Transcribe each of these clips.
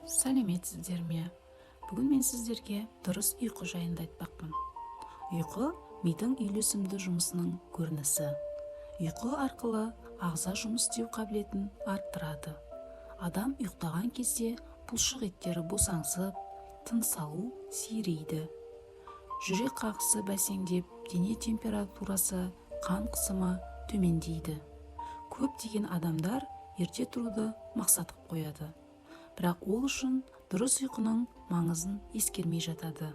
Сәлеметсіздер ме? Бүгін мен сіздерге дұрыс ұйқы жайында айтпақпын. Ұйқы мидың үйлесімді жұмысының көрінісі. Ұйқы арқылы ағза жұмыс істеу қабілетін арттырады. Адам ұйықтаған кезде бұлшық еттері босаңсып, тыныс алу сирейді. Жүрек қағысы бәсеңдеп, дене температурасы, қан қысымы төмендейді. Көптеген адамдар ерте тұруды мақсат қылып қояды. Бірақ ол үшін дұрыс ұйқының маңызын ескермей жатады.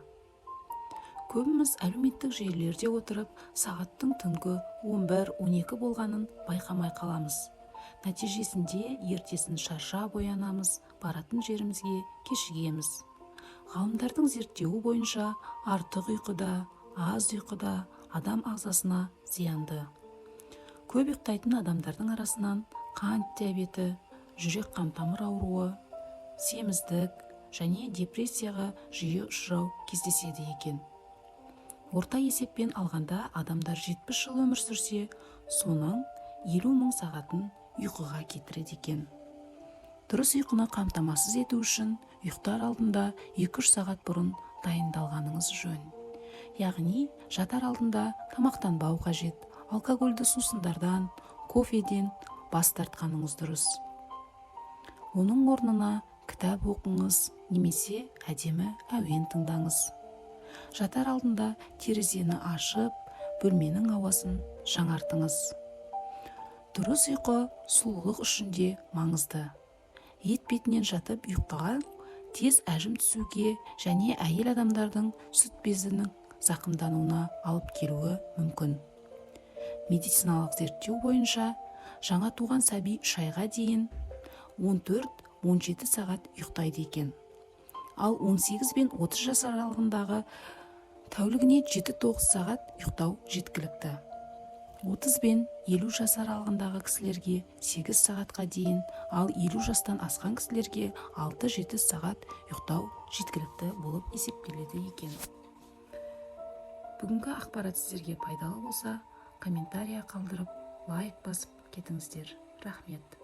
Көбіміз әлеуметтік желілерде отырып, сағаттың түнгі 11-12 болғанын байқамай қаламыз. Нәтижесінде ертесін шаршап оянамыз, баратын жерімізге кешігеміз. Ғалымдардың зерттеуі бойынша артық ұйқыда, аз ұйқыда адам ағзасына зиянды. Көп ұйықтайтын адамдардың арасынан қант диабеті, жүрек қан-тамыр ауруы, семіздік және депрессияға жиі ұшырау кездеседі екен. Орта есеппен алғанда адамдар 70 жыл өмір сүрсе, соның 50 мың сағатын ұйқыға кетіреді екен. Дұрыс ұйқыны қамтамасыз ету үшін ұйықтар алдында 2-3 сағат бұрын дайындалғаныңыз жөн. Яғни жатар алдында тамақтанбау қажет, алкогольді сусындардан, кофеден бас тартқаныңыз дұрыс. Оның орнына кітап оқыңыз немесе әдемі әуен тыңдаңыз. Жатар алдында терезені ашып, бөлменің ауасын жаңартыңыз. Дұрыс ұйқы сұлулық үшін де маңызды. Ет бетінен жатып ұйықтаған тез әжім түсуге және әйел адамдардың сүт безінің зақымдануына алып келуі мүмкін. Медициналық зерттеу бойынша жаңа туған сәби 3 айға дейін 14-17 сағат ұйықтайды екен. Ал 18 пен 30 жас аралығындағы тәулігіне 7-9 сағат ұйықтау жеткілікті. 30 пен 50 жас аралығындағы кісілерге 8 сағатқа дейін, ал 50 жастан асқан кісілерге 6-7 сағат ұйықтау жеткілікті болып есептеледі екен. Бүгінгі ақпарат сіздерге пайдалы болса, комментария қалдырып, лайк басып кетіңіздер. Рахмет.